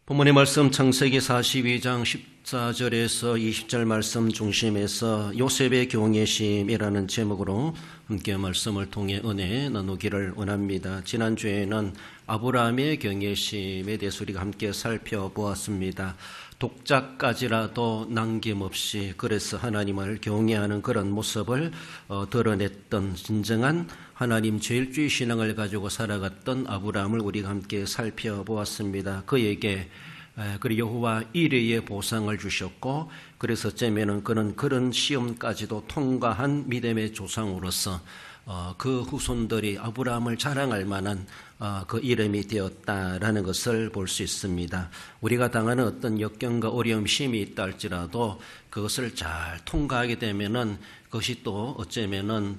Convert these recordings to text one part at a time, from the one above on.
본문의 말씀 창세기 42장 14절에서 20절 말씀 중심에서 요셉의 경외심이라는 제목으로 함께 말씀을 통해 은혜 나누기를 원합니다. 지난주에는 아브라함의 경외심에 대해서 우리가 함께 살펴보았습니다. 독자까지라도 남김없이 그래서 하나님을 경외하는 그런 모습을 드러냈던 진정한 하나님 죄일주의 신앙을 가지고 살아갔던 아브라함을 우리가 함께 살펴보았습니다. 그에게 그리고 여호와 이레의 보상을 주셨고, 그래서 어쩌면은 그는 그런 시험까지도 통과한 믿음의 조상으로서 그 후손들이 아브라함을 자랑할 만한 그 이름이 되었다라는 것을 볼 수 있습니다. 우리가 당하는 어떤 역경과 어려움, 힘이 있다 할지라도 그것을 잘 통과하게 되면은 그것이 또 어쩌면은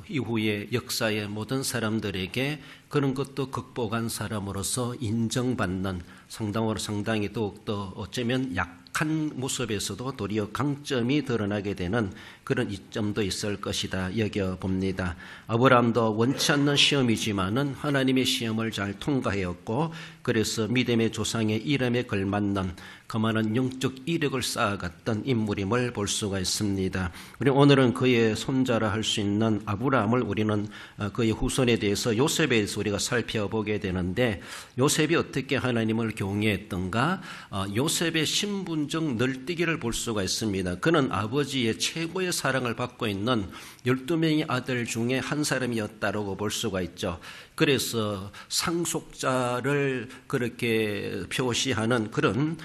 이후의 역사의 모든 사람들에게 그런 것도 극복한 사람으로서 인정받는 상당히 더욱더 어쩌면 약한 모습에서도 도리어 강점이 드러나게 되는 그런 이점도 있을 것이다 여겨봅니다. 아브라함도 원치 않는 시험이지만은 하나님의 시험을 잘 통과하였고, 그래서 믿음의 조상의 이름에 걸맞는 그만한 영적 이력을 쌓아갔던 인물임을 볼 수가 있습니다. 우리 오늘은 그의 손자라 할 수 있는 아브라함을 우리는 그의 후손에 대해서 요셉에 대해서 우리가 살펴보게 되는데, 요셉이 어떻게 하나님을 경외했던가, 요셉의 신분적 널뛰기를 볼 수가 있습니다. 그는 아버지의 최고의 사랑을 받고 있는 12명의 아들 중에 한 사람이었다라고 볼 수가 있죠. 그래서 상속자를 그렇게 표시하는 그런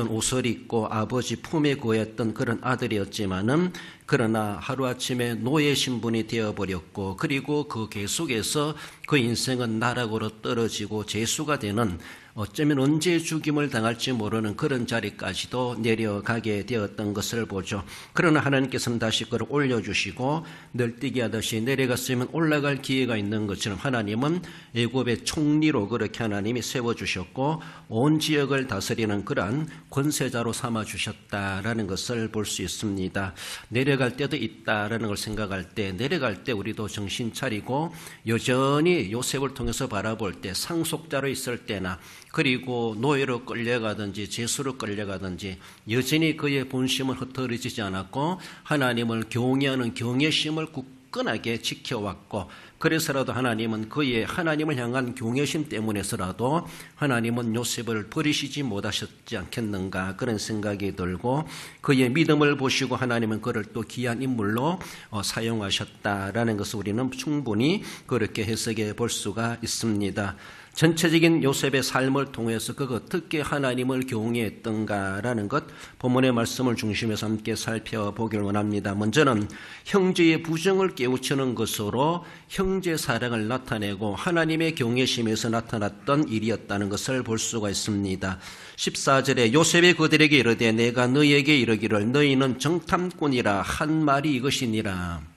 옷을 입고 아버지 품에 거했던 그런 아들이었지만은, 그러나 하루아침에 노예 신분이 되어버렸고, 그리고 그 계속해서 그 인생은 나락으로 떨어지고 재수가 되는, 어쩌면 언제 죽임을 당할지 모르는 그런 자리까지도 내려가게 되었던 것을 보죠. 그러나 하나님께서는 다시 그를 올려주시고 널뛰기 하듯이 내려갔으면 올라갈 기회가 있는 것처럼 하나님은 애굽의 총리로 그렇게 하나님이 세워주셨고 온 지역을 다스리는 그러한 권세자로 삼아주셨다라는 것을 볼 수 있습니다. 내려갈 때도 있다라는 걸 생각할 때, 내려갈 때 우리도 정신 차리고 여전히 요셉을 통해서 바라볼 때 상속자로 있을 때나, 그리고 노예로 끌려가든지 재수로 끌려가든지 여전히 그의 본심은 흩어지지 않았고 하나님을 경외하는 경외심을 굳건하게 지켜왔고, 그래서라도 하나님은 그의 하나님을 향한 경외심 때문에서라도 하나님은 요셉을 버리시지 못하셨지 않겠는가, 그런 생각이 들고, 그의 믿음을 보시고 하나님은 그를 또 귀한 인물로 사용하셨다라는 것을 우리는 충분히 그렇게 해석해 볼 수가 있습니다. 전체적인 요셉의 삶을 통해서 그가 어떻게 하나님을 경외했던가라는 것, 본문의 말씀을 중심해서 함께 살펴보기를 원합니다. 먼저는 형제의 부정을 깨우치는 것으로 형제 사랑을 나타내고 하나님의 경외심에서 나타났던 일이었다는 것을 볼 수가 있습니다. 14절에 요셉이 그들에게 이르되 내가 너희에게 이르기를 너희는 정탐꾼이라 한 말이 이것이니라.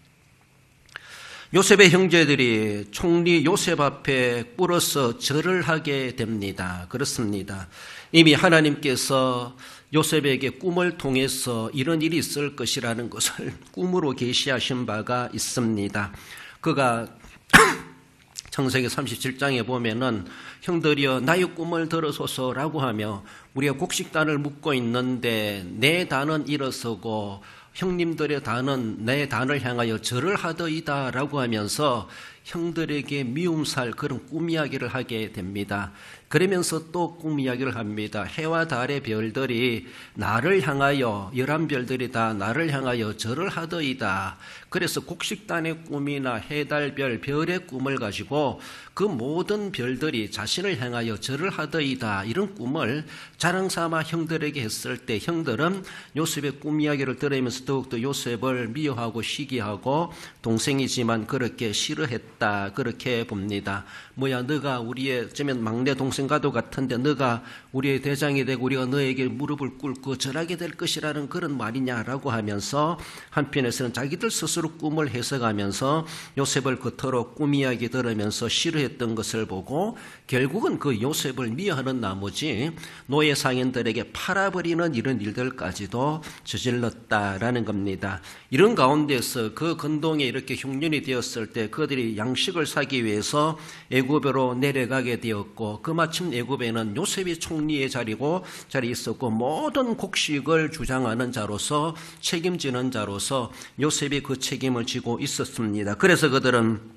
요셉의 형제들이 총리 요셉 앞에 꿇어서 절을 하게 됩니다. 그렇습니다. 이미 하나님께서 요셉에게 꿈을 통해서 이런 일이 있을 것이라는 것을 꿈으로 계시하신 바가 있습니다. 그가 창세기 37장에 보면은 형들이여 나의 꿈을 들으소서라고 하며 우리가 곡식단을 묶고 있는데 내 단은 일어서고 형님들의 단은 내 단을 향하여 절을 하더이다 라고 하면서 형들에게 미움살 그런 꿈 이야기를 하게 됩니다. 그러면서 또 꿈 이야기를 합니다. 해와 달의 별들이 나를 향하여, 11별들이 다 나를 향하여 절을 하더이다. 그래서 곡식단의 꿈이나 해달별, 별의 꿈을 가지고 그 모든 별들이 자신을 향하여 절을 하더이다, 이런 꿈을 자랑삼아 형들에게 했을 때 형들은 요셉의 꿈 이야기를 들으면서 더욱더 요셉을 미워하고 시기하고 동생이지만 그렇게 싫어했다, 그렇게 봅니다. 뭐야, 너가 우리의 어쩌면 막내 동생과도 같은데 너가 우리의 대장이 되고 우리가 너에게 무릎을 꿇고 절하게 될 것이라는 그런 말이냐라고 하면서 한편에서는 자기들 스스로 꿈을 해석하면서 요셉을 그토록 꿈 이야기 들으면서 싫어했던 것을 보고 결국은 그 요셉을 미워하는 나머지 노예 상인들에게 팔아버리는 이런 일들까지도 저질렀다라는 겁니다. 이런 가운데서 그 건동에 이렇게 흉년이 되었을 때 그들이 양식을 사기 위해서 애굽으로 내려가게 되었고, 그 마침 애굽에는 요셉이 총리의 자리에 있었고, 모든 곡식을 주장하는 자로서, 책임지는 자로서 요셉이 그 책임을 지고 있었습니다. 그래서 그들은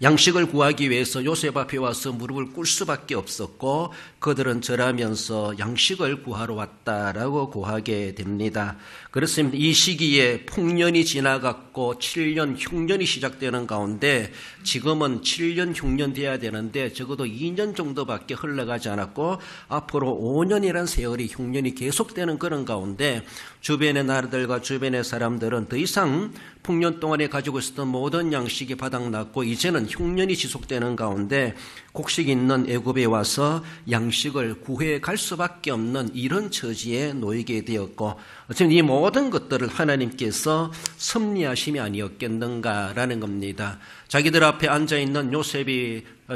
양식을 구하기 위해서 요셉 앞에 와서 무릎을 꿇을 수밖에 없었고, 그들은 절하면서 양식을 구하러 왔다라고 고하게 됩니다. 그렇습니다. 이 시기에 풍년이 지나갔고 7년 흉년이 시작되는 가운데, 지금은 7년 흉년 돼야 되는데 적어도 2년 정도밖에 흘러가지 않았고 앞으로 5년이란 세월이 흉년이 계속되는 그런 가운데, 주변의 나라들과 주변의 사람들은 더 이상 풍년 동안에 가지고 있었던 모든 양식이 바닥났고 이제는 흉년이 지속되는 가운데 곡식이 있는 애굽에 와서 양식을 구해 갈 수밖에 없는 이런 처지에 놓이게 되었고, 어쩌면 이 모든 것들을 하나님께서 섭리하심이 아니었겠는가라는 겁니다. 자기들 앞에 앉아있는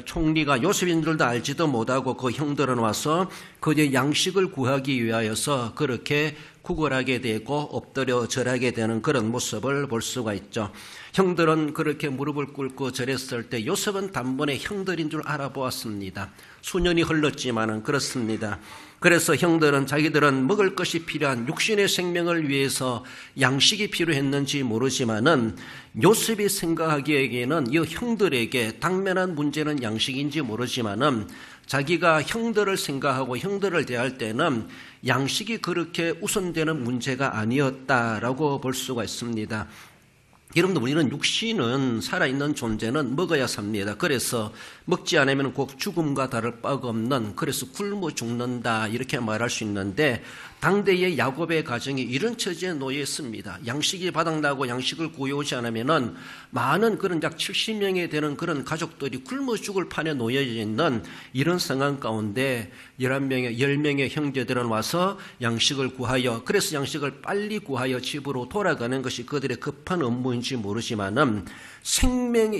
총리가 요셉인 줄도 알지도 못하고 그 형들은 와서 그의 양식을 구하기 위하여서 그렇게 구걸하게 되고 엎드려 절하게 되는 그런 모습을 볼 수가 있죠. 형들은 그렇게 무릎을 꿇고 절했을 때 요셉은 단번에 형들인 줄 알아보았습니다. 수년이 흘렀지만은 그렇습니다. 그래서 형들은 자기들은 먹을 것이 필요한 육신의 생명을 위해서 양식이 필요했는지 모르지만은 요셉이 생각하기에는 이 형들에게 당면한 문제는 양식인지 모르지만은 자기가 형들을 생각하고 형들을 대할 때는 양식이 그렇게 우선되는 문제가 아니었다라고 볼 수가 있습니다. 여러분들, 우리는 육신은 살아있는 존재는 먹어야 삽니다. 그래서 먹지 않으면 곧 죽음과 다를 바가 없는, 그래서 굶어 죽는다 이렇게 말할 수 있는데, 당대의 야곱의 가정이 이런 처지에 놓여 있습니다. 양식이 바닥나고 양식을 구해오지 않으면 많은 그런 약 70명에 되는 그런 가족들이 굶어 죽을 판에 놓여 있는 이런 상황 가운데 10명의 형제들은 와서 양식을 구하여, 그래서 양식을 빨리 구하여 집으로 돌아가는 것이 그들의 급한 업무인지 모르지만은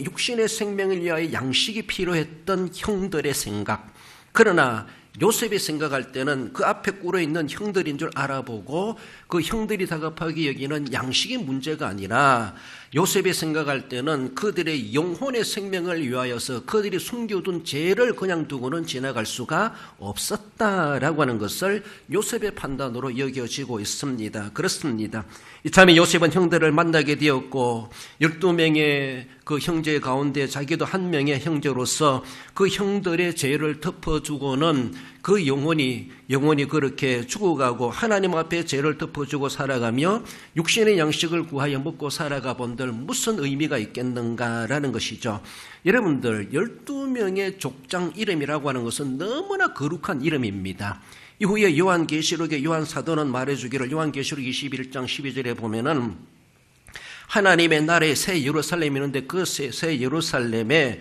육신의 생명을 위하여 양식이 필요했던 형들의 생각, 그러나 요셉이 생각할 때는 그 앞에 꿇어 있는 형들인 줄 알아보고 그 형들이 다급하게 여기는 양식이 문제가 아니라, 요셉이 생각할 때는 그들의 영혼의 생명을 위하여서 그들이 숨겨둔 죄를 그냥 두고는 지나갈 수가 없었다라고 하는 것을 요셉의 판단으로 여겨지고 있습니다. 그렇습니다. 이참에 요셉은 형들을 만나게 되었고 12명의 그 형제 가운데 자기도 한 명의 형제로서 그 형들의 죄를 덮어주고는 그 영혼이 그렇게 죽어가고 하나님 앞에 죄를 덮어주고 살아가며 육신의 양식을 구하여 먹고 살아가 본들 무슨 의미가 있겠는가라는 것이죠. 여러분들, 12명의 족장 이름이라고 하는 것은 너무나 거룩한 이름입니다. 이후에 요한계시록의 요한사도는 말해주기를, 요한계시록 21장 12절에 보면은 하나님의 나라의 새 예루살렘이 있는데 그 새 예루살렘에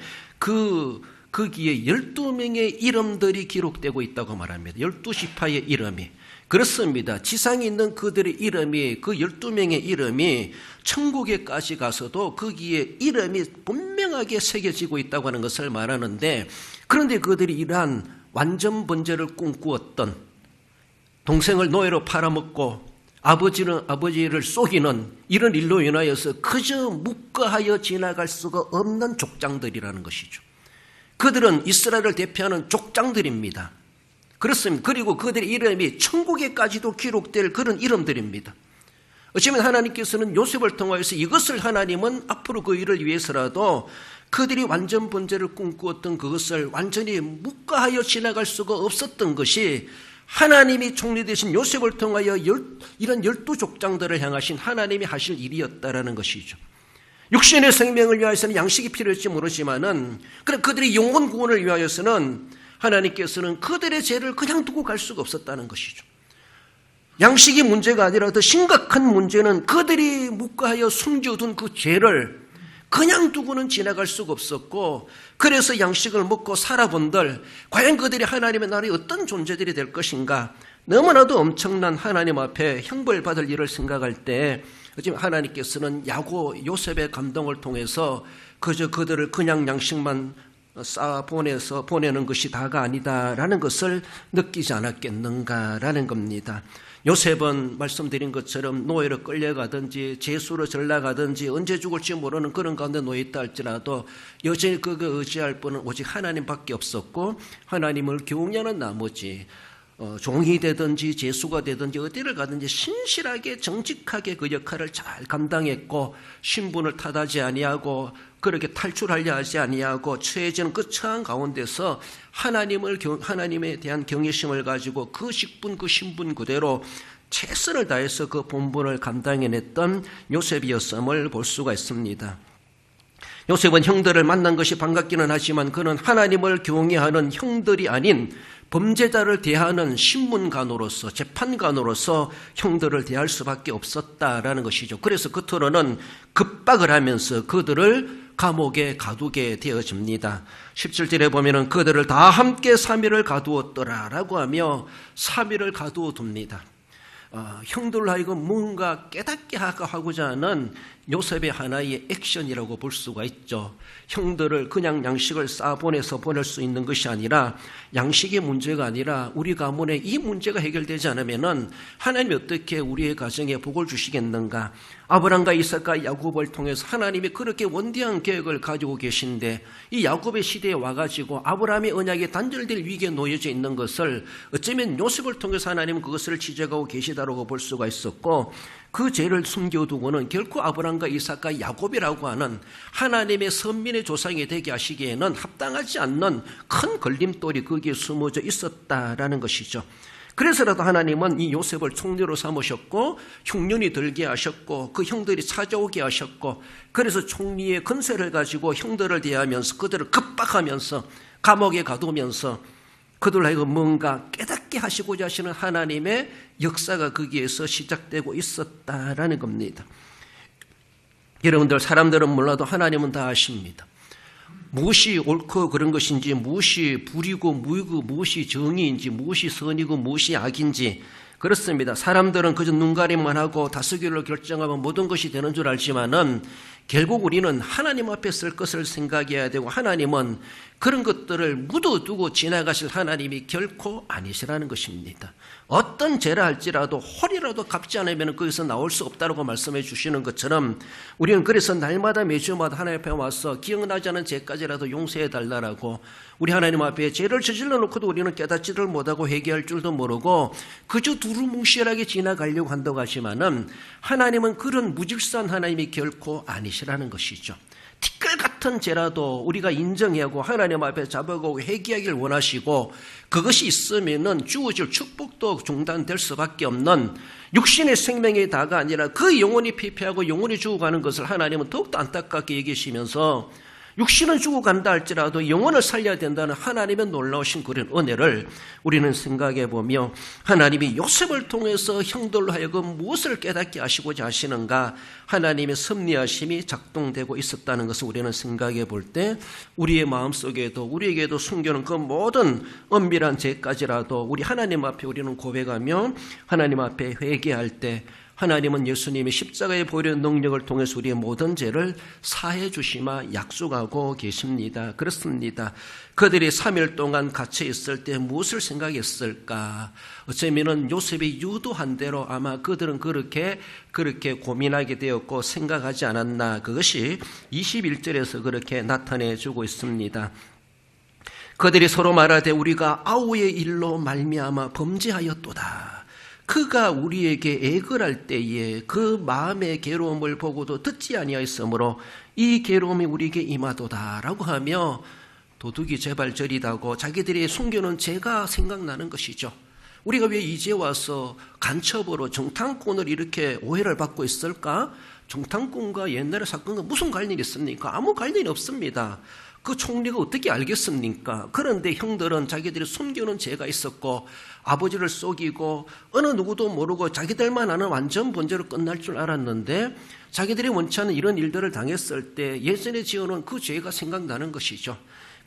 거기에 12명의 이름들이 기록되고 있다고 말합니다. 12지파의 이름이. 그렇습니다. 지상에 있는 그들의 이름이, 그 12명의 이름이 천국에까지 가서도 거기에 이름이 분명하게 새겨지고 있다고 하는 것을 말하는데, 그런데 그들이 이러한 완전 번제를 꿈꾸었던, 동생을 노예로 팔아먹고 아버지를 속이는 이런 일로 인하여서 그저 묵과하여 지나갈 수가 없는 족장들이라는 것이죠. 그들은 이스라엘을 대표하는 족장들입니다. 그렇습니다. 그리고 그들의 이름이 천국에까지도 기록될 그런 이름들입니다. 어쩌면 하나님께서는 요셉을 통하여서 이것을, 하나님은 앞으로 그 일을 위해서라도 그들이 완전 번제를 꿈꾸었던 그것을 완전히 묵과하여 지나갈 수가 없었던 것이 하나님이 총리 되신 요셉을 통하여 이런 12족장들을 향하신 하나님이 하실 일이었다라는 것이죠. 육신의 생명을 위하여서는 양식이 필요할지 모르지만은, 그들의 영혼 구원을 위하여서는 하나님께서는 그들의 죄를 그냥 두고 갈 수가 없었다는 것이죠. 양식이 문제가 아니라 더 심각한 문제는 그들이 묵과하여 숨겨둔 그 죄를 그냥 두고는 지나갈 수가 없었고, 그래서 양식을 먹고 살아본들 과연 그들이 하나님의 나라에 어떤 존재들이 될 것인가, 너무나도 엄청난 하나님 앞에 형벌받을 일을 생각할 때 지금 하나님께서는 요셉의 감동을 통해서 그저 그들을 그냥 양식만 보내는 것이 다가 아니다라는 것을 느끼지 않았겠는가라는 겁니다. 요셉은 말씀드린 것처럼 노예로 끌려가든지 제수로 전락하든지 언제 죽을지 모르는 그런 가운데 놓여 있다 할지라도 여전히 그가 의지할 분은 오직 하나님밖에 없었고, 하나님을 경외하는 나머지 종이 되든지 제수가 되든지 어디를 가든지 신실하게 정직하게 그 역할을 잘 감당했고, 신분을 탓하지 아니하고 그렇게 탈출하려 하지 아니하고 처해지는 그 처한 가운데서 하나님에 대한 경외심을 가지고 그 직분 그 신분 그대로 최선을 다해서 그 본분을 감당해냈던 요셉이었음을 볼 수가 있습니다. 요셉은 형들을 만난 것이 반갑기는 하지만 그는 하나님을 경외하는 형들이 아닌 범죄자를 대하는 신문관으로서, 재판관으로서 형들을 대할 수밖에 없었다라는 것이죠. 그래서 겉으로는 급박을 하면서 그들을 감옥에 가두게 되어집니다. 17절에 보면은 그들을 다 함께 3일을 가두었더라라고 하며 3일을 가두어 둡니다. 형들로 하여금 뭔가 깨닫게 하고자 하는 요셉의 하나의 액션이라고 볼 수가 있죠. 형들을 그냥 양식을 싸보내서 보낼 수 있는 것이 아니라, 양식의 문제가 아니라 우리 가문에 이 문제가 해결되지 않으면은 하나님이 어떻게 우리의 가정에 복을 주시겠는가. 아브라함과 이삭과 야곱을 통해서 하나님이 그렇게 원대한 계획을 가지고 계신데, 이 야곱의 시대에 와가지고 아브라함의 언약이 단절될 위기에 놓여져 있는 것을 어쩌면 요셉을 통해서 하나님은 그것을 지적하고 계시다라고 볼 수가 있었고, 그 죄를 숨겨두고는 결코 아브라함과 이삭과 야곱이라고 하는 하나님의 선민의 조상이 되게 하시기에는 합당하지 않는 큰 걸림돌이 거기에 숨어져 있었다라는 것이죠. 그래서라도 하나님은 이 요셉을 총리로 삼으셨고 흉년이 들게 하셨고 그 형들이 찾아오게 하셨고, 그래서 총리의 권세를 가지고 형들을 대하면서 그들을 급박하면서 감옥에 가두면서 그들 하여금 뭔가 깨닫게 하시고자 하시는 하나님의 역사가 거기에서 시작되고 있었다라는 겁니다. 여러분들, 사람들은 몰라도 하나님은 다 아십니다. 무엇이 옳고 그런 것인지, 무엇이 불이고 무이고, 무엇이 정의인지, 무엇이 선이고 무엇이 악인지, 그렇습니다. 사람들은 그저 눈가림만 하고 다스기로 결정하면 모든 것이 되는 줄 알지만은 결국 우리는 하나님 앞에 쓸 것을 생각해야 되고, 하나님은 그런 것들을 묻어두고 지나가실 하나님이 결코 아니시라는 것입니다. 어떤 죄라 할지라도 홀이라도 갚지 않으면 거기서 나올 수 없다고 말씀해 주시는 것처럼, 우리는 그래서 날마다 매주마다 하나님 앞에 와서 기억나지 않은 죄까지라도 용서해 달라고, 우리 하나님 앞에 죄를 저질러 놓고도 우리는 깨닫지를 못하고 회개할 줄도 모르고 그저 두루뭉실하게 지나가려고 한다고 하지만은, 하나님은 그런 무질서한 하나님이 결코 아니시라는 것이죠. 티끌 같은 죄라도 우리가 인정하고 하나님 앞에 잡아가고 회개하기를 원하시고, 그것이 있으면은 주어질 축복도 중단될 수밖에 없는 육신의 생명의 다가 아니라 그 영혼이 피폐하고 영혼이 죽어가는 것을 하나님은 더욱더 안타깝게 여기시면서, 육신은 죽어간다 할지라도 영혼을 살려야 된다는 하나님의 놀라우신 그런 은혜를 우리는 생각해 보며, 하나님이 요셉을 통해서 형들로 하여금 무엇을 깨닫게 하시고자 하시는가, 하나님의 섭리하심이 작동되고 있었다는 것을 우리는 생각해 볼 때, 우리의 마음속에도 우리에게도 숨겨놓은 그 모든 엄밀한 죄까지라도 우리 하나님 앞에 우리는 고백하며 하나님 앞에 회개할 때, 하나님은 예수님의 십자가에 보이는 능력을 통해서 우리의 모든 죄를 사해 주시마 약속하고 계십니다. 그렇습니다. 그들이 3일 동안 갇혀 있을 때 무엇을 생각했을까? 어쩌면은 요셉이 유도한 대로 아마 그들은 그렇게 고민하게 되었고 생각하지 않았나. 그것이 21절에서 그렇게 나타내 주고 있습니다. 그들이 서로 말하되 우리가 아우의 일로 말미암아 범죄하였도다. 그가 우리에게 애걸할 때에 그 마음의 괴로움을 보고도 듣지 아니하였으므로 이 괴로움이 우리에게 임하도다라고 하며 도둑이 제발저리다고 자기들이 숨겨놓은 죄가 생각나는 것이죠. 우리가 왜 이제 와서 간첩으로 정탐꾼을 이렇게 오해를 받고 있을까? 정탐꾼과 옛날의 사건과 무슨 관련이 있습니까? 아무 관련이 없습니다. 그 총리가 어떻게 알겠습니까? 그런데 형들은 자기들이 숨겨놓은 죄가 있었고 아버지를 속이고 어느 누구도 모르고 자기들만 아는 완전 범죄로 끝날 줄 알았는데, 자기들이 원치 않는 이런 일들을 당했을 때 예전에 지어놓은 그 죄가 생각나는 것이죠.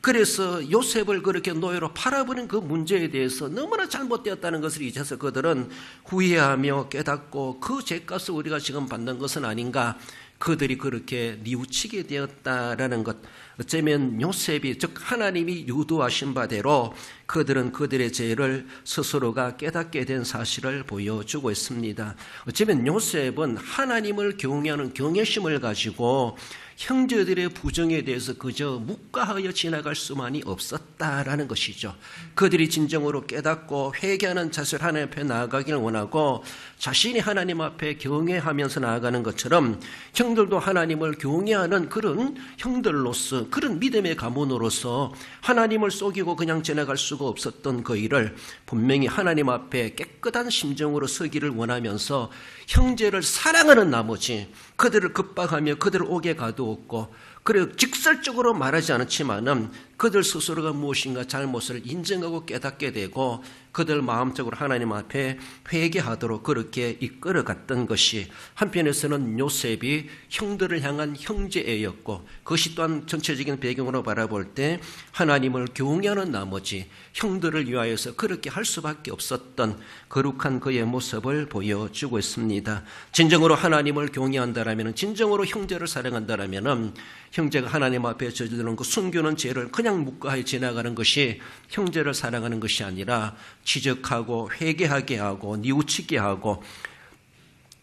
그래서 요셉을 그렇게 노예로 팔아버린 그 문제에 대해서 너무나 잘못되었다는 것을 이제서 그들은 후회하며 깨닫고 그 죄값을 우리가 지금 받는 것은 아닌가, 그들이 그렇게 뉘우치게 되었다라는 것, 어쩌면 요셉이, 즉 하나님이 유도하신 바대로 그들은 그들의 죄를 스스로가 깨닫게 된 사실을 보여주고 있습니다. 어쩌면 요셉은 하나님을 경외하는 경외심을 가지고 형제들의 부정에 대해서 그저 묵과하여 지나갈 수만이 없었다라는 것이죠. 그들이 진정으로 깨닫고 회개하는 자세로 하나님 앞에 나아가기를 원하고 자신이 하나님 앞에 경외하면서 나아가는 것처럼 형들도 하나님을 경외하는 그런 형들로서, 그런 믿음의 가문으로서 하나님을 속이고 그냥 지나갈 수가 없었던 그 일을 분명히 하나님 앞에 깨끗한 심정으로 서기를 원하면서 형제를 사랑하는 나머지 그들을 급박하며 그들을 오게 가두었고, 그리고 직설적으로 말하지 않았지만은 그들 스스로가 무엇인가 잘못을 인정하고 깨닫게 되고 그들 마음적으로 하나님 앞에 회개하도록 그렇게 이끌어갔던 것이, 한편에서는 요셉이 형들을 향한 형제애였고, 그것이 또한 전체적인 배경으로 바라볼 때 하나님을 경외하는 나머지 형들을 위하여서 그렇게 할 수밖에 없었던 거룩한 그의 모습을 보여주고 있습니다. 진정으로 하나님을 경외한다라면, 진정으로 형제를 사랑한다라면 형제가 하나님 앞에 저지르는 그 숨기는 죄를 그냥 묵과하여 지나가는 것이 형제를 사랑하는 것이 아니라 지적하고 회개하게 하고 뉘우치게 하고,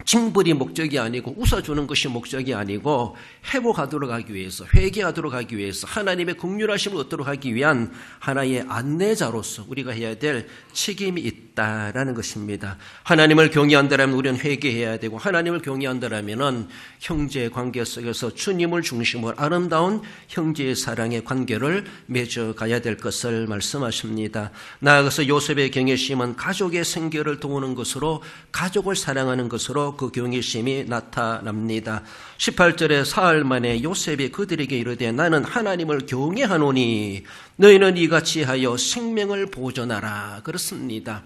징벌이 목적이 아니고 웃어주는 것이 목적이 아니고 회복하도록 하기 위해서, 회개하도록 하기 위해서, 하나님의 긍휼하심을 얻도록 하기 위한 하나의 안내자로서 우리가 해야 될 책임이 있다라는 것입니다. 하나님을 경외한다면 우리는 회개해야 되고, 하나님을 경외한다면 형제의 관계 속에서 주님을 중심으로 아름다운 형제의 사랑의 관계를 맺어가야 될 것을 말씀하십니다. 나아가서 요셉의 경외심은 가족의 생계를 도우는 것으로, 가족을 사랑하는 것으로 그 경외심이 나타납니다. 18절에 사흘 만에 요셉이 그들에게 이르되 나는 하나님을 경외하노니 너희는 이같이 하여 생명을 보존하라. 그렇습니다.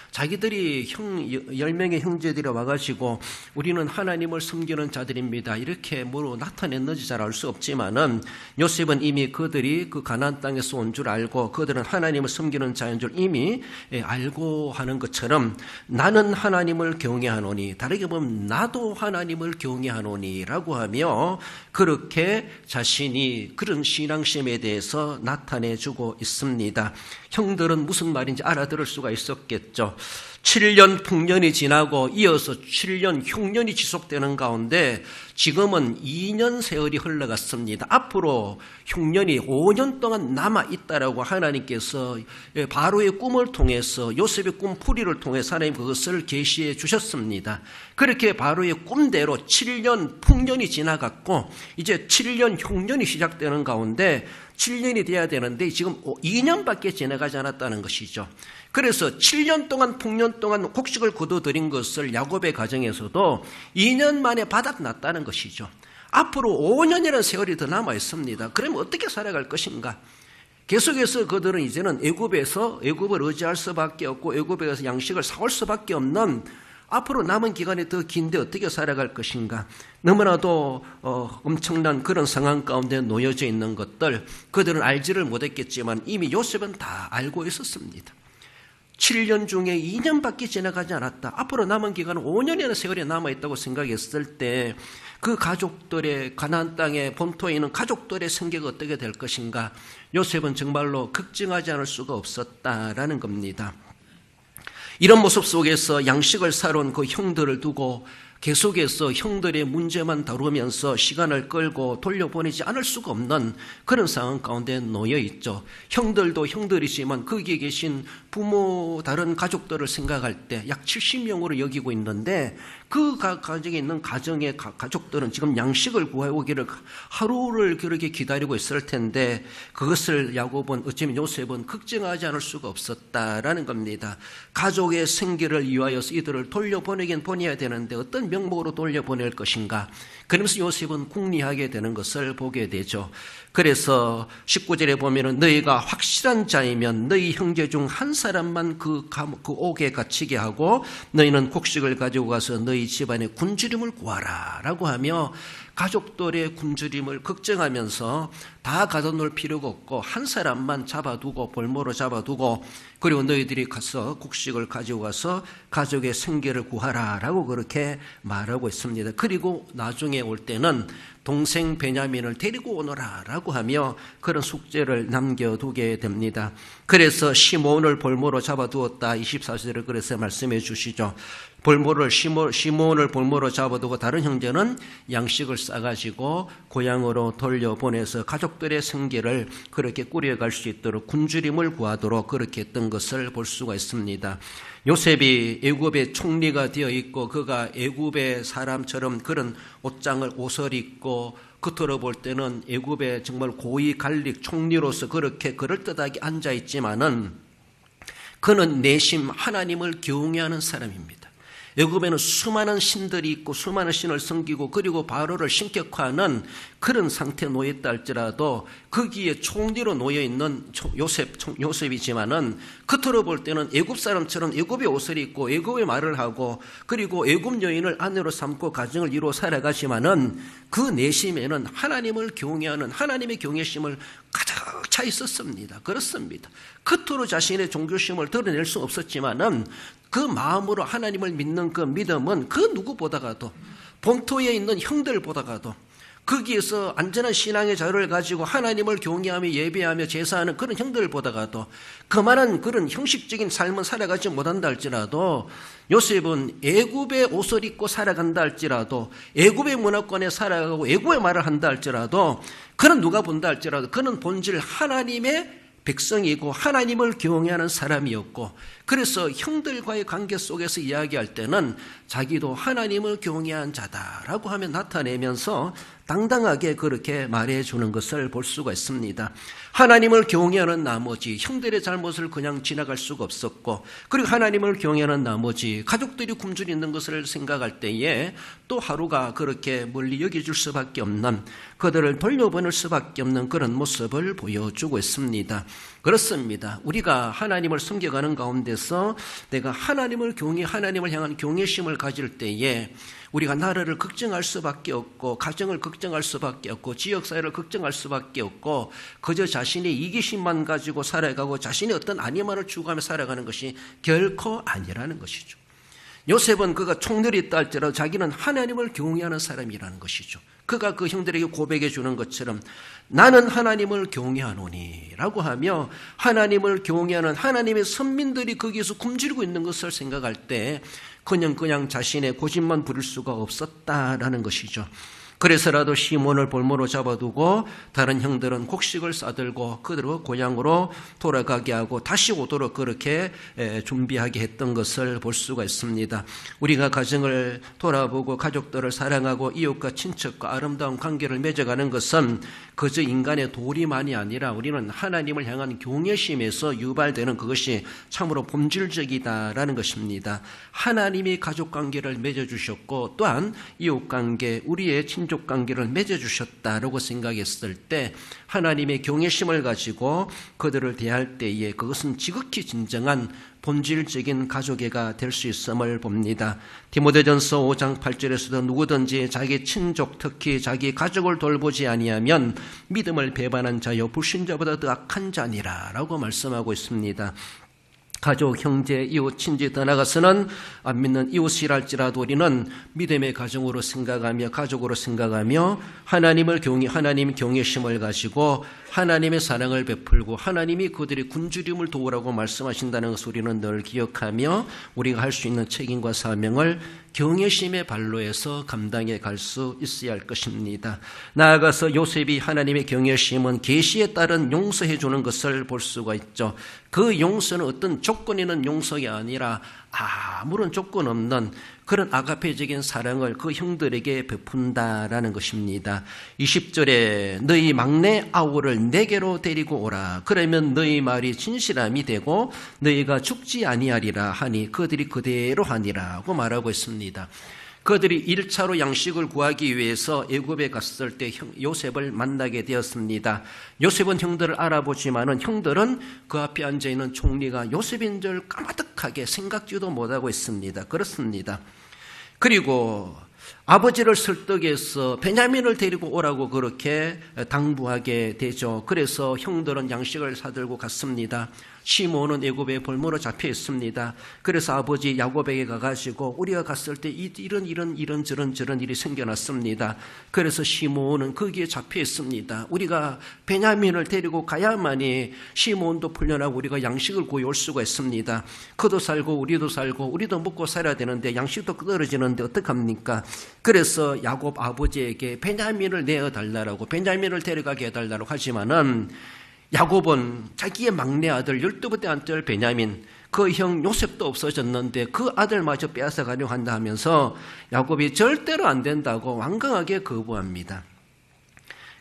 자기들이 10명의 형제들이 와가지고 우리는 하나님을 섬기는 자들입니다, 이렇게 뭐로 나타냈는지 잘 알 수 없지만은 요셉은 이미 그들이 그 가나안 땅에서 온 줄 알고 그들은 하나님을 섬기는 자인 줄 이미 알고 하는 것처럼 나는 하나님을 경외하노니, 다르게 보면 나도 하나님을 경외하노니 라고 하며 그렇게 자신이 그런 신앙심에 대해서 나타내주고 있습니다. 형들은 무슨 말인지 알아들을 수가 있었겠죠. 7년 풍년이 지나고 이어서 7년 흉년이 지속되는 가운데 지금은 2년 세월이 흘러갔습니다. 앞으로 흉년이 5년 동안 남아있다라고 하나님께서 바로의 꿈을 통해서, 요셉의 꿈풀이를 통해서 하나님 그것을 계시해 주셨습니다. 그렇게 바로의 꿈대로 7년 풍년이 지나갔고 이제 7년 흉년이 시작되는 가운데 7년이 돼야 되는데 지금 2년밖에 지나가지 않았다는 것이죠. 그래서 7년 동안 풍년 동안 곡식을 거둬들인 것을 야곱의 가정에서도 2년 만에 바닥났다는 것이죠. 앞으로 5년이라는 세월이 더 남아 있습니다. 그러면 어떻게 살아갈 것인가? 계속해서 그들은 이제는 애굽을 의지할 수밖에 없고 애굽에서 양식을 사올 수밖에 없는, 앞으로 남은 기간이 더 긴데 어떻게 살아갈 것인가? 너무나도 엄청난 그런 상황 가운데 놓여져 있는 것들, 그들은 알지를 못했겠지만 이미 요셉은 다 알고 있었습니다. 7년 중에 2년밖에 지나가지 않았다. 앞으로 남은 기간은 5년이라는 세월이 남아있다고 생각했을 때 그 가족들의, 가나안 땅의 본토에 있는 가족들의 생계가 어떻게 될 것인가? 요셉은 정말로 걱정하지 않을 수가 없었다라는 겁니다. 이런 모습 속에서 양식을 사러 온 그 형들을 두고 계속해서 형들의 문제만 다루면서 시간을 끌고 돌려보내지 않을 수가 없는 그런 상황 가운데 놓여 있죠. 형들도 형들이지만 거기에 계신 부모, 다른 가족들을 생각할 때 약 70명으로 여기고 있는데 그 가정에 있는 가정의 가족들은 지금 양식을 구해오기를 하루를 그렇게 기다리고 있을 텐데 그것을 야곱은, 어쩌면 요셉은 걱정하지 않을 수가 없었다라는 겁니다. 가족의 생계를 위하여서 이들을 돌려보내긴 보내야 되는데 어떤 명목으로 돌려보낼 것인가? 그러면서 요셉은 궁리하게 되는 것을 보게 되죠. 그래서 19절에 보면은 너희가 확실한 자이면 너희 형제 중 한 사람만 그 옥에 갇히게 하고 너희는 곡식을 가지고 가서 너희 집안에 굶주림을 구하라 라고 하며 가족들의 굶주림을 걱정하면서 다 가둬놓을 필요가 없고 한 사람만 잡아두고 볼모로 잡아두고 그리고 너희들이 가서 곡식을 가지고 가서 가족의 생계를 구하라라고 그렇게 말하고 있습니다. 그리고 나중에 올 때는 동생 베냐민을 데리고 오너라라고 하며 그런 숙제를 남겨두게 됩니다. 그래서 시몬을 볼모로 잡아두었다. 24절을 그래서 말씀해 주시죠. 시몬을 볼모로 잡아두고 다른 형제는 양식을 싸가지고 고향으로 돌려보내서 가족들의 생계를 그렇게 꾸려갈 수 있도록 굶주림을 구하도록 그렇게 했던 것을 볼 수가 있습니다. 요셉이 애굽의 총리가 되어 있고 그가 애굽의 사람처럼 그런 옷을 입고 겉으로 볼 때는 애굽의 정말 고위 관리 총리로서 그렇게 그럴듯하게 앉아 있지만은 그는 내심 하나님을 경외하는 사람입니다. 애굽에는 수많은 신들이 있고 수많은 신을 섬기고 그리고 바로를 신격화하는 그런 상태에 놓여있다 할지라도 거기에 총리로 놓여있는 요셉이지만은 겉으로 볼 때는 애굽 사람처럼 애굽의 옷을 입고 애굽의 말을 하고 그리고 애굽 여인을 아내로 삼고 가정을 이루어 살아가지만은 그 내심에는 하나님을 경외하는 하나님의 경외심을 가득 차 있었습니다. 그렇습니다. 겉으로 자신의 종교심을 드러낼 수 없었지만은 그 마음으로 하나님을 믿는 그 믿음은 그 누구보다가도 본토에 있는 형들보다가도 거기에서 안전한 신앙의 자료를 가지고 하나님을 경외하며 예배하며 제사하는 그런 형들보다가도 그만한 그런 형식적인 삶은 살아가지 못한다 할지라도 요셉은 애굽의 옷을 입고 살아간다 할지라도 애굽의 문화권에 살아가고 애굽의 말을 한다 할지라도 그는 누가 본다 할지라도 그는 본질 하나님의 백성이고 하나님을 경외하는 사람이었고 그래서 형들과의 관계 속에서 이야기할 때는 자기도 하나님을 경외한 자다라고 하며 나타내면서 당당하게 그렇게 말해주는 것을 볼 수가 있습니다. 하나님을 경외하는 나머지 형들의 잘못을 그냥 지나갈 수가 없었고 그리고 하나님을 경외하는 나머지 가족들이 굶주려 있는 것을 생각할 때에 또 하루가 그렇게 멀리 여겨줄 수밖에 없는 그들을 돌려보낼 수밖에 없는 그런 모습을 보여주고 있습니다. 그렇습니다. 우리가 하나님을 섬겨가는 가운데서 내가 하나님을 하나님을 향한 경외심을 가질 때에 우리가 나라를 걱정할 수밖에 없고 가정을 걱정할 수밖에 없고 지역사회를 걱정할 수밖에 없고 그저 자신의 이기심만 가지고 살아가고 자신의 어떤 아니만을 추구하며 살아가는 것이 결코 아니라는 것이죠. 요셉은 그가 총리를 있다 할지라도 자기는 하나님을 경외하는 사람이라는 것이죠. 그가 그 형들에게 고백해 주는 것처럼 나는 하나님을 경외하노니 라고 하며 하나님을 경외하는 하나님의 선민들이 거기에서 굶주리고 있는 것을 생각할 때 그냥 자신의 고집만 부릴 수가 없었다라는 것이죠. 그래서라도 시몬을 볼모로 잡아두고 다른 형들은 곡식을 싸들고 그대로 고향으로 돌아가게 하고 다시 오도록 그렇게 준비하게 했던 것을 볼 수가 있습니다. 우리가 가정을 돌아보고 가족들을 사랑하고 이웃과 친척과 아름다운 관계를 맺어가는 것은 그저 인간의 도리만이 아니라 우리는 하나님을 향한 경외심에서 유발되는 그것이 참으로 본질적이다라는 것입니다. 하나님이 가족관계를 맺어주셨고 또한 이웃관계, 우리의 친족관계를 맺어주셨다라고 생각했을 때 하나님의 경외심을 가지고 그들을 대할 때에 그것은 지극히 진정한 본질적인 가족애가 될 수 있음을 봅니다. 디모데전서 5장 8절에서도 누구든지 자기 친족 특히 자기 가족을 돌보지 아니하면 믿음을 배반한 자여 불신자보다 더 악한 자니라 라고 말씀하고 있습니다. 가족, 형제, 이웃, 친지 더 나아가서는 안 믿는 이웃이랄지라도 우리는 믿음의 가정으로 생각하며 가족으로 생각하며 하나님 경외심을 가지고 하나님의 사랑을 베풀고 하나님이 그들의 굶주림을 도우라고 말씀하신다는 것을 우리는 늘 기억하며 우리가 할 수 있는 책임과 사명을 경외심의 발로에서 감당해 갈 수 있어야 할 것입니다. 나아가서 요셉이 하나님의 경외심은 계시에 따른 용서해 주는 것을 볼 수가 있죠. 그 용서는 어떤 조건 있는 용서가 아니라 아무런 조건 없는 그런 아가페적인 사랑을 그 형들에게 베푼다라는 것입니다. 20절에 너희 막내 아우를 내게로 데리고 오라. 그러면 너희 말이 진실함이 되고 너희가 죽지 아니하리라 하니 그들이 그대로 하니라고 말하고 있습니다. 그들이 1차로 양식을 구하기 위해서 애굽에 갔을 때 요셉을 만나게 되었습니다. 요셉은 형들을 알아보지만은 형들은 그 앞에 앉아있는 총리가 요셉인 줄 까마득하게 생각지도 못하고 있습니다. 그렇습니다. 그리고 아버지를 설득해서 베냐민을 데리고 오라고 그렇게 당부하게 되죠. 그래서 형들은 양식을 사들고 갔습니다. 시몬은 애굽에 볼모로 잡혀 있습니다. 그래서 아버지 야곱에게 가가지고 우리가 갔을 때 이런 저런 일이 생겨났습니다. 그래서 시몬은 거기에 잡혀 있습니다. 우리가 베냐민을 데리고 가야만이 시몬도 풀려나고 우리가 양식을 구해올 수가 있습니다. 그도 살고 우리도 먹고 살아야 되는데 양식도 떨어지는데 어떡합니까? 그래서 야곱 아버지에게 베냐민을 내어달라고, 베냐민을 데려가게 해달라고 하지만은 야곱은 자기의 막내 아들 12번째 아들 베냐민, 그 형 요셉도 없어졌는데 그 아들마저 빼앗아가려고 한다 하면서 야곱이 절대로 안 된다고 완강하게 거부합니다.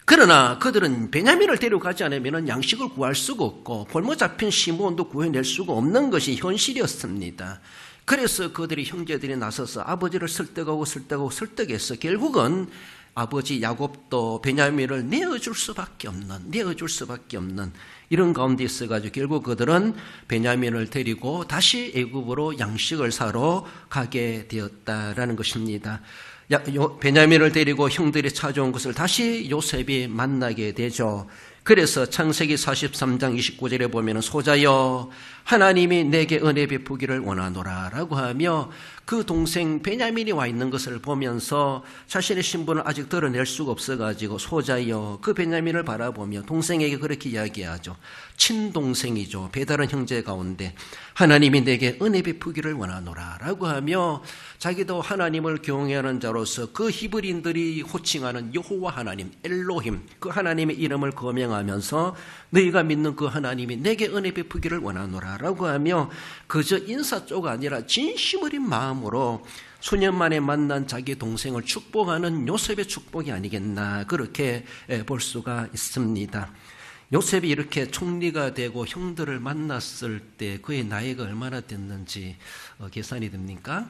그러나 그들은 베냐민을 데려가지 않으면 양식을 구할 수가 없고 볼모 잡힌 시몬도 구해낼 수가 없는 것이 현실이었습니다. 그래서 그들이 형제들이 나서서 아버지를 설득해서 결국은 아버지 야곱도 베냐민을 내어줄 수밖에 없는 이런 가운데 있어가지고 결국 그들은 베냐민을 데리고 다시 애굽으로 양식을 사러 가게 되었다라는 것입니다. 베냐민을 데리고 형들이 찾아온 것을 다시 요셉이 만나게 되죠. 그래서 창세기 43장 29절에 보면 소자여 하나님이 내게 은혜 베푸기를 원하노라 라고 하며 그 동생 베냐민이 와 있는 것을 보면서 자신의 신분을 아직 드러낼 수가 없어가지고 소자여 그 베냐민을 바라보며 동생에게 그렇게 이야기하죠. 친동생이죠. 배다른 형제 가운데 하나님이 내게 은혜 베푸기를 원하노라 라고 하며 자기도 하나님을 경외하는 자로서 그 히브리인들이 호칭하는 여호와 하나님 엘로힘 그 하나님의 이름을 거명하면서 너희가 믿는 그 하나님이 내게 은혜 베푸기를 원하노라 라고 하며 그저 인사 쪽 아니라 진심 어린 마음으로 수년 만에 만난 자기 동생을 축복하는 요셉의 축복이 아니겠나 그렇게 볼 수가 있습니다. 요셉이 이렇게 총리가 되고 형들을 만났을 때 그의 나이가 얼마나 됐는지 계산이 됩니까?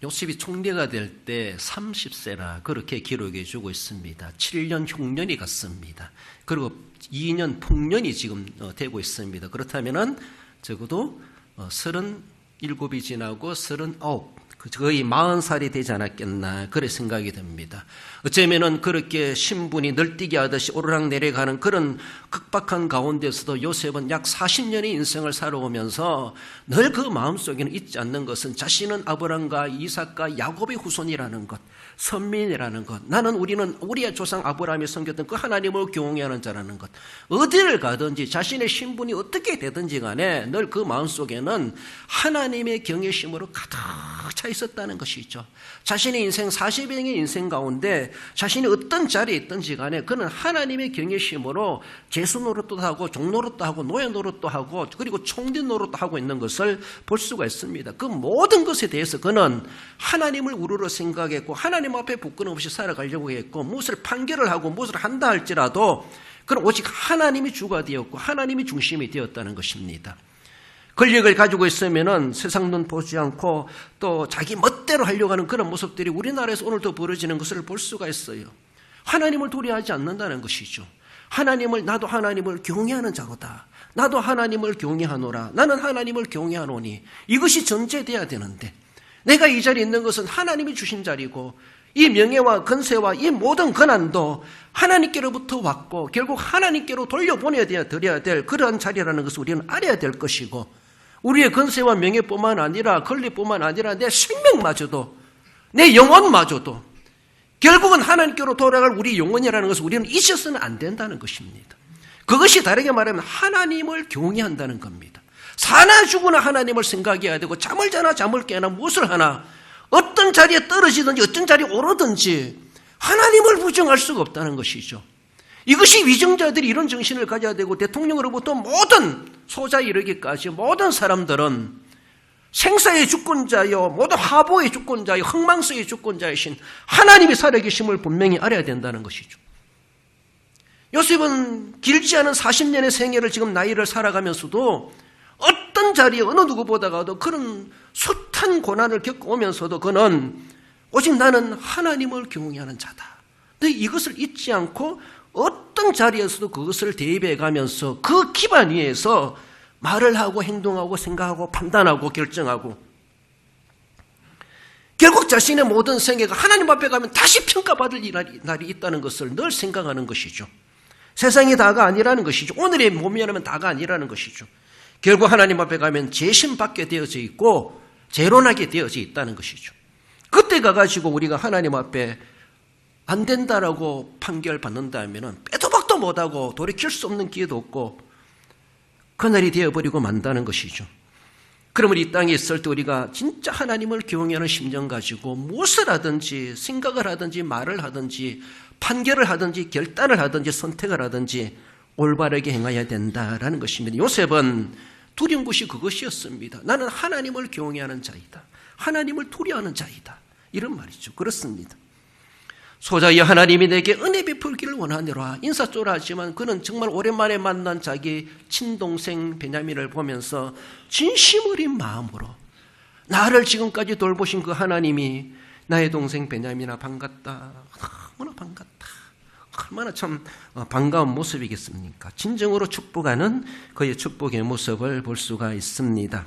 요셉이 총리가 될 때 30세라 그렇게 기록해 주고 있습니다. 7년 흉년이 갔습니다. 그리고 2년 풍년이 지금 되고 있습니다. 그렇다면은 적어도 37이 지나고 39 거의 40살이 되지 않았겠나 그런 생각이 듭니다. 어쩌면은 그렇게 신분이 널뛰게 하듯이 오르락 내려가는 그런 극박한 가운데서도 요셉은 약 40년의 인생을 살아오면서 늘 그 마음속에는 잊지 않는 것은 자신은 아브람과 이삭과 야곱의 후손이라는 것, 선민이라는 것, 우리는 우리의 조상 아브라함이 섬겼던 그 하나님을 경외하는 자라는 것, 어디를 가든지 자신의 신분이 어떻게 되든지 간에 늘 그 마음속에는 하나님의 경외심으로 가득 차 있었다는 것이죠. 자신의 인생 40여년의 인생 가운데 자신이 어떤 자리에 있든지 간에 그는 하나님의 경외심으로 제수 노릇도 하고 종 노릇도 하고 노예 노릇도 하고 그리고 총리 노릇도 하고 있는 것을 볼 수가 있습니다. 그 모든 것에 대해서 그는 하나님을 우러러 생각했고 하나님 앞에 부끄럼 없이 살아가려고 했고 무엇을 판결을 하고 무엇을 한다 할지라도 그는 오직 하나님이 주가 되었고 하나님이 중심이 되었다는 것입니다. 권력을 가지고 있으면은 세상 눈 보지 않고 또 자기 멋대로 하려고 하는 그런 모습들이 우리나라에서 오늘도 벌어지는 것을 볼 수가 있어요. 하나님을 도리하지 않는다는 것이죠. 나도 하나님을 경외하는 자로다. 나도 하나님을 경외하노라. 나는 하나님을 경외하노니. 이것이 전제돼야 되는데 내가 이 자리에 있는 것은 하나님이 주신 자리고 이 명예와 건세와 이 모든 권한도 하나님께로부터 왔고 결국 하나님께로 돌려보내야 될 그러한 자리라는 것을 우리는 알아야 될 것이고 우리의 건세와 명예뿐만 아니라 권리뿐만 아니라 내 생명마저도 내 영혼마저도 결국은 하나님께로 돌아갈 우리 영혼이라는 것을 우리는 잊어서는 안 된다는 것입니다. 그것이 다르게 말하면 하나님을 경외한다는 겁니다. 사나 죽으나 하나님을 생각해야 되고 잠을 자나 잠을 깨나 무엇을 하나 어떤 자리에 떨어지든지 어떤 자리에 오르든지 하나님을 부정할 수가 없다는 것이죠. 이것이 위정자들이 이런 정신을 가져야 되고 대통령으로부터 모든 소자에 이르기까지 모든 사람들은 생사의 주권자여 모든 화보의 주권자여 흥망성의 주권자이신 하나님이 살아계심을 분명히 알아야 된다는 것이죠. 요셉은 길지 않은 40년의 생애를 지금 나이를 살아가면서도 어떤 자리에 어느 누구보다가도 그런 숱한 고난을 겪어오면서도 그는 오직 나는 하나님을 경외하는 자다. 근데 이것을 잊지 않고 어떤 자리에서도 그것을 대입해 가면서 그 기반 위에서 말을 하고 행동하고 생각하고 판단하고 결정하고 결국 자신의 모든 생애가 하나님 앞에 가면 다시 평가받을 날이 있다는 것을 늘 생각하는 것이죠. 세상이 다가 아니라는 것이죠. 오늘의 몸이라면 다가 아니라는 것이죠. 결국 하나님 앞에 가면 재심받게 되어져 있고 재론하게 되어져 있다는 것이죠. 그때 가가지고 우리가 하나님 앞에 안 된다라고 판결받는다면 빼도 박도 못하고 돌이킬 수 없는 기회도 없고 그날이 되어버리고 만다는 것이죠. 그러면 이 땅에 있을 때 우리가 진짜 하나님을 경외하는 심정 가지고 무엇을 하든지 생각을 하든지 말을 하든지 판결을 하든지 결단을 하든지 선택을 하든지 올바르게 행해야 된다라는 것입니다. 요셉은 두려운 것이 그것이었습니다. 나는 하나님을 경외하는 자이다. 하나님을 두려워하는 자이다. 이런 말이죠. 그렇습니다. 소자여 하나님이 내게 은혜 베풀기를 원하노라. 인사조라하지만 그는 정말 오랜만에 만난 자기 친동생 베냐민을 보면서 진심 어린 마음으로 나를 지금까지 돌보신 그 하나님이 나의 동생 베냐민아 반갑다. 너무나 반갑다. 얼마나 참 반가운 모습이겠습니까? 진정으로 축복하는 그의 축복의 모습을 볼 수가 있습니다.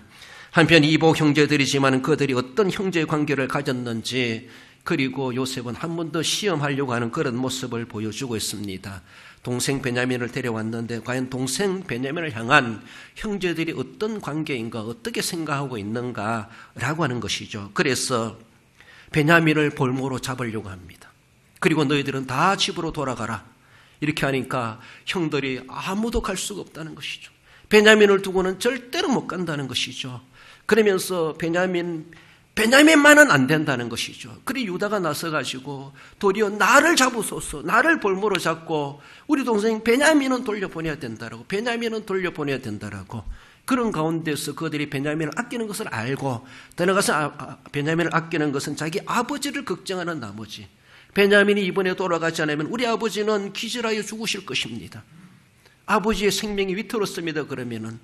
한편 이복 형제들이지만 그들이 어떤 형제 관계를 가졌는지 그리고 요셉은 한 번 더 시험하려고 하는 그런 모습을 보여주고 있습니다. 동생 베냐민을 데려왔는데 과연 동생 베냐민을 향한 형제들이 어떤 관계인가 어떻게 생각하고 있는가라고 하는 것이죠. 그래서 베냐민을 볼모로 잡으려고 합니다. 그리고 너희들은 다 집으로 돌아가라. 이렇게 하니까 형들이 아무도 갈 수가 없다는 것이죠. 베냐민을 두고는 절대로 못 간다는 것이죠. 그러면서 베냐민만은 안 된다는 것이죠. 그리 유다가 나서가지고 도리어 나를 잡으소서, 나를 볼모로 잡고 우리 동생 베냐민은 돌려보내야 된다라고, 베냐민은 돌려보내야 된다라고. 그런 가운데서 그들이 베냐민을 아끼는 것을 알고 떠나가서 베냐민을 아끼는 것은 자기 아버지를 걱정하는 나머지 베냐민이 이번에 돌아가지 않으면 우리 아버지는 기절하여 죽으실 것입니다. 아버지의 생명이 위태롭습니다. 그러면은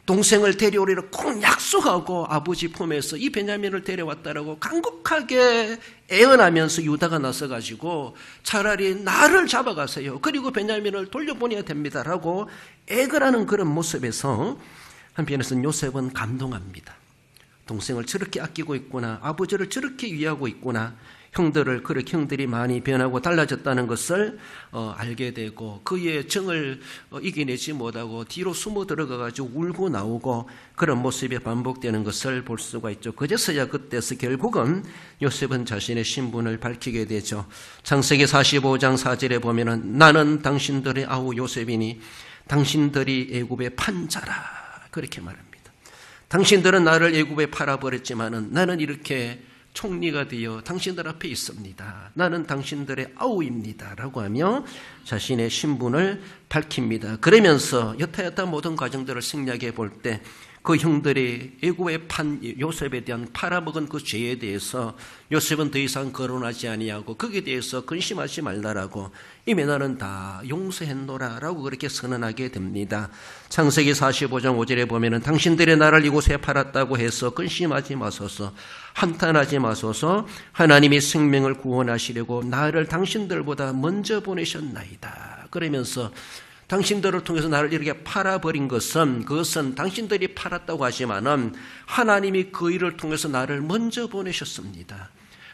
동생을 데려오리라 꼭 약속하고 아버지 품에서 이 베냐민을 데려왔다라고 간곡하게 애언하면서 유다가 나서가지고 차라리 나를 잡아가세요. 그리고 베냐민을 돌려보내야 됩니다라고 애걸하는 그런 모습에서 한편에서는 요셉은 감동합니다. 동생을 저렇게 아끼고 있구나. 아버지를 저렇게 위하고 있구나. 그렇게 형들이 많이 변하고 달라졌다는 것을 알게 되고 그의 정을 이겨내지 못하고 뒤로 숨어 들어가가지고 울고 나오고 그런 모습이 반복되는 것을 볼 수가 있죠. 그제서야 그때서 결국은 요셉은 자신의 신분을 밝히게 되죠. 창세기 45장 4절에 보면은 나는 당신들의 아우 요셉이니 당신들이 애굽의 판자라 그렇게 말합니다. 당신들은 나를 애굽에 팔아버렸지만은 나는 이렇게 총리가 되어 당신들 앞에 있습니다. 나는 당신들의 아우입니다. 라고 하며 자신의 신분을 밝힙니다. 그러면서 여타여타 모든 과정들을 생략해 볼 때 그 형들이 애굽에 판 요셉에 대한 팔아먹은 그 죄에 대해서 요셉은 더 이상 거론하지 아니하고 거기에 대해서 근심하지 말라라고 이미 나는 다 용서했노라 라고 그렇게 선언하게 됩니다. 창세기 45장 5절에 보면은 당신들의 나를 이곳에 팔았다고 해서 근심하지 마소서 한탄하지 마소서 하나님이 생명을 구원하시려고 나를 당신들보다 먼저 보내셨나이다. 그러면서 당신들을 통해서 나를 이렇게 팔아버린 것은 그것은 당신들이 팔았다고 하지만은 하나님이 그 일을 통해서 나를 먼저 보내셨습니다.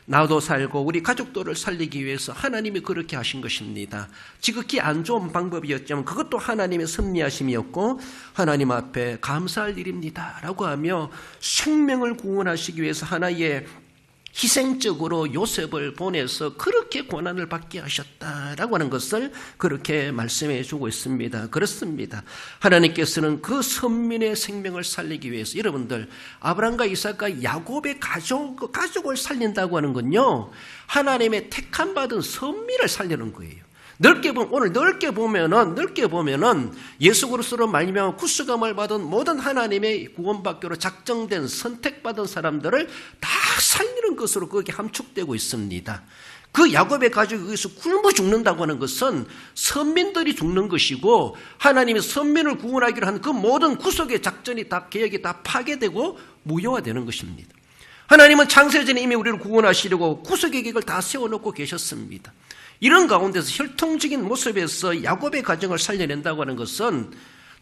나도 살고 우리 가족들을 살리기 위해서 하나님이 그렇게 하신 것입니다. 지극히 안 좋은 방법이었지만 그것도 하나님의 섭리하심이었고 하나님 앞에 감사할 일입니다. 라고 하며 생명을 구원하시기 위해서 하나의 희생적으로 요셉을 보내서 그렇게 고난을 받게 하셨다라고 하는 것을 그렇게 말씀해 주고 있습니다. 그렇습니다. 하나님께서는 그 선민의 생명을 살리기 위해서 여러분들 아브라함과 이삭과 야곱의 가족을 살린다고 하는 건요 하나님의 택함 받은 선민을 살리는 거예요. 오늘 넓게 보면은 예수 그리스도로 말미암아 구속함을 받은 모든 하나님의 구원받기로 작정된 선택받은 사람들을 다 살리는 것으로 그게 함축되고 있습니다. 그 야곱의 가족이 여기서 굶어 죽는다고 하는 것은 선민들이 죽는 것이고 하나님의 선민을 구원하기로 한 그 모든 구속의 작전이 다 계획이 다 파괴되고 무효화되는 것입니다. 하나님은 창세전에 이미 우리를 구원하시려고 구속의 계획을 다 세워놓고 계셨습니다. 이런 가운데서 혈통적인 모습에서 야곱의 가정을 살려낸다고 하는 것은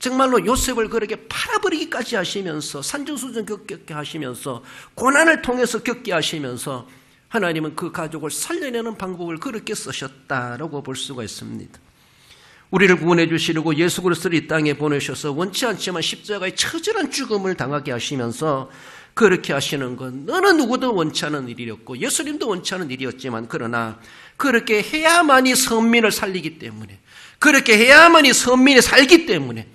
정말로 요셉을 그렇게 팔아버리기까지 하시면서 산전수전 겪게 하시면서 고난을 통해서 겪게 하시면서 하나님은 그 가족을 살려내는 방법을 그렇게 쓰셨다라고 볼 수가 있습니다. 우리를 구원해 주시려고 예수 그리스도를 이 땅에 보내셔서 원치 않지만 십자가의 처절한 죽음을 당하게 하시면서 그렇게 하시는 건 어느 누구도 원치 않은 일이었고 예수님도 원치 않은 일이었지만 그러나 그렇게 해야만이 선민을 살리기 때문에 그렇게 해야만이 선민이 살기 때문에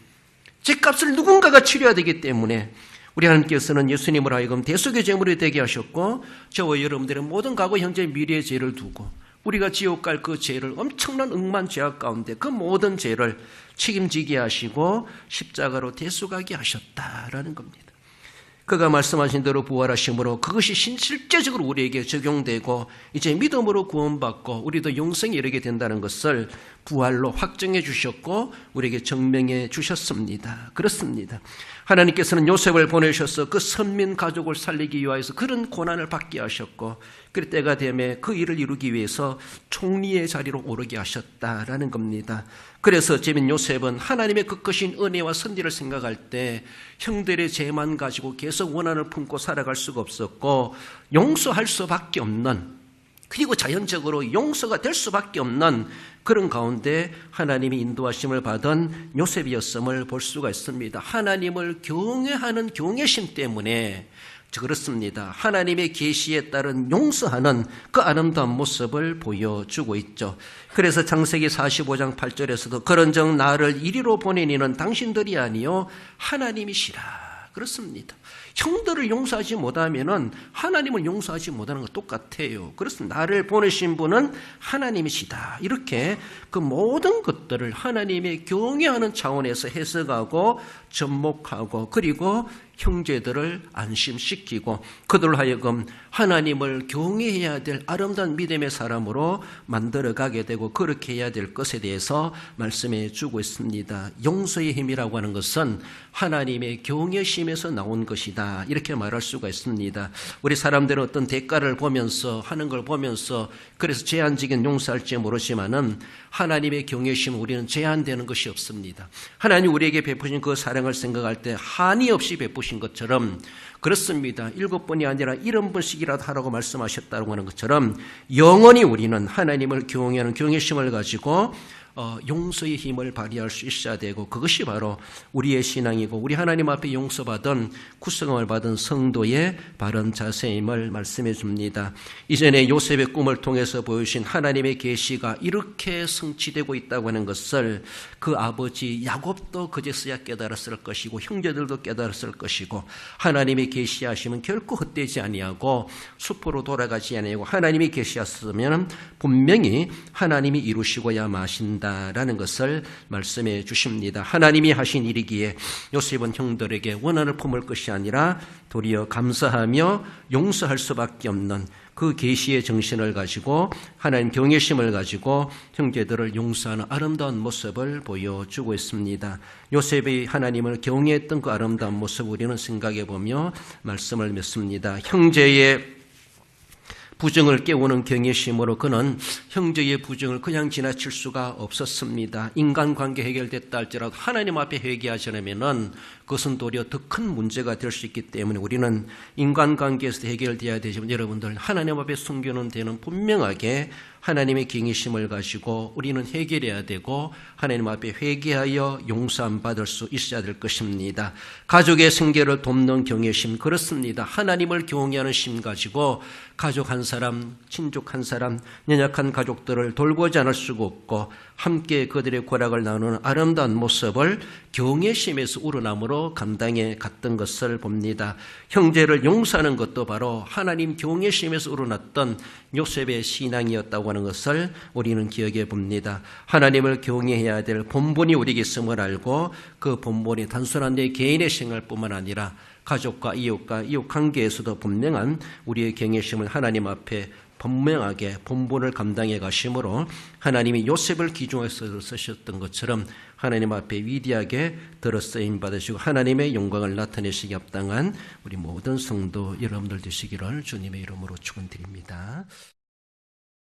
죗값을 누군가가 치러야 되기 때문에 우리 하나님께서는 예수님을 하여금 대속의 제물이 되게 하셨고 저와 여러분들의 모든 과거 현재 미래의 죄를 두고 우리가 지옥 갈 그 죄를 엄청난 억만 죄악 가운데 그 모든 죄를 책임지게 하시고 십자가로 대속하게 하셨다라는 겁니다. 그가 말씀하신 대로 부활하심으로 그것이 실제적으로 우리에게 적용되고 이제 믿음으로 구원받고 우리도 영생에 이르게 된다는 것을 부활로 확정해 주셨고 우리에게 증명해 주셨습니다. 그렇습니다. 하나님께서는 요셉을 보내셔서 그 선민 가족을 살리기 위하여서 그런 고난을 받게 하셨고 그 때가 되매 그 일을 이루기 위해서 총리의 자리로 오르게 하셨다라는 겁니다. 그래서 재민 요셉은 하나님의 그 크신 은혜와 선지를 생각할 때 형들의 죄만 가지고 계속 원한을 품고 살아갈 수가 없었고 용서할 수밖에 없는 그리고 자연적으로 용서가 될 수밖에 없는 그런 가운데 하나님이 인도하심을 받은 요셉이었음을 볼 수가 있습니다. 하나님을 경외하는 경외심 때문에 그렇습니다. 하나님의 계시에 따른 용서하는 그 아름다운 모습을 보여주고 있죠. 그래서 창세기 45장 8절에서도 그런즉 나를 이리로 보내니는 당신들이 아니요 하나님이시라. 그렇습니다. 형들을 용서하지 못하면은 하나님을 용서하지 못하는 것 똑같아요. 그렇습니다. 나를 보내신 분은 하나님이시다. 이렇게 그 모든 것들을 하나님의 경외하는 차원에서 해석하고 접목하고 그리고 형제들을 안심시키고 그들로 하여금 하나님을 경외해야 될 아름다운 믿음의 사람으로 만들어가게 되고 그렇게 해야 될 것에 대해서 말씀해 주고 있습니다. 용서의 힘이라고 하는 것은 하나님의 경외심에서 나온 것이다. 이렇게 말할 수가 있습니다. 우리 사람들은 어떤 대가를 보면서 하는 걸 보면서 그래서 제한적인 용서할지 모르지만은 하나님의 경외심은 우리는 제한되는 것이 없습니다. 하나님 우리에게 베푸신 그 사랑을 생각할 때 한이 없이 베푸신 것처럼 그렇습니다. 7번이 아니라 70번씩이라도 하라고 말씀하셨다고 하는 것처럼 영원히 우리는 하나님을 경외하는 경외심을 가지고 용서의 힘을 발휘할 수 있어야 되고 그것이 바로 우리의 신앙이고 우리 하나님 앞에 용서받은 구성을 받은 성도의 바른 자세임을 말씀해 줍니다. 이전에 요셉의 꿈을 통해서 보여주신 하나님의 계시가 이렇게 성취되고 있다고 하는 것을 그 아버지 야곱도 그제서야 깨달았을 것이고 형제들도 깨달았을 것이고 하나님의 계시하심은 결코 헛되지 아니하고 수포로 돌아가지 아니하고 하나님이 계시하셨으면 분명히 하나님이 이루시고야 마신다 라는 것을 말씀해 주십니다. 하나님이 하신 일이기에 요셉은 형들에게 원한을 품을 것이 아니라 도리어 감사하며 용서할 수밖에 없는 그 계시의 정신을 가지고 하나님 경외심을 가지고 형제들을 용서하는 아름다운 모습을 보여주고 있습니다. 요셉이 하나님을 경외했던 그 아름다운 모습 우리는 생각해 보며 말씀을 맺습니다. 형제의 부정을 깨우는 경외심으로 그는 형제의 부정을 그냥 지나칠 수가 없었습니다. 인간관계 해결됐다 할지라도 하나님 앞에 회개하지 않으면 그것은 도리어 더 큰 문제가 될 수 있기 때문에 우리는 인간관계에서 해결되어야 되지만 여러분들 하나님 앞에 순교는 되는 분명하게 하나님의 경외심을 가지고 우리는 해결해야 되고 하나님 앞에 회개하여 용서함 받을 수 있어야 될 것입니다. 가족의 생계를 돕는 경외심 그렇습니다. 하나님을 경외하는 심 가지고 가족 한 사람, 친족 한 사람, 연약한 가족들을 돌보지 않을 수가 없고 함께 그들의 고락을 나누는 아름다운 모습을 경외심에서 우러남으로 감당해 갔던 것을 봅니다. 형제를 용서하는 것도 바로 하나님 경외심에서 우러났던 요셉의 신앙이었다고 하는 것을 우리는 기억해 봅니다. 하나님을 경외해야 될 본분이 우리에게 있음을 알고 그 본분이 단순한 내 개인의 생활뿐만 아니라 가족과 이웃 관계에서도 분명한 우리의 경외심을 하나님 앞에 분명하게 본분을 감당해 가심으로 하나님이 요셉을 기중해서 쓰셨던 것처럼 하나님 앞에 위대하게 들어 쓰임 받으시고 하나님의 영광을 나타내시기 합당한 우리 모든 성도 여러분들 되시기를 주님의 이름으로 축원드립니다.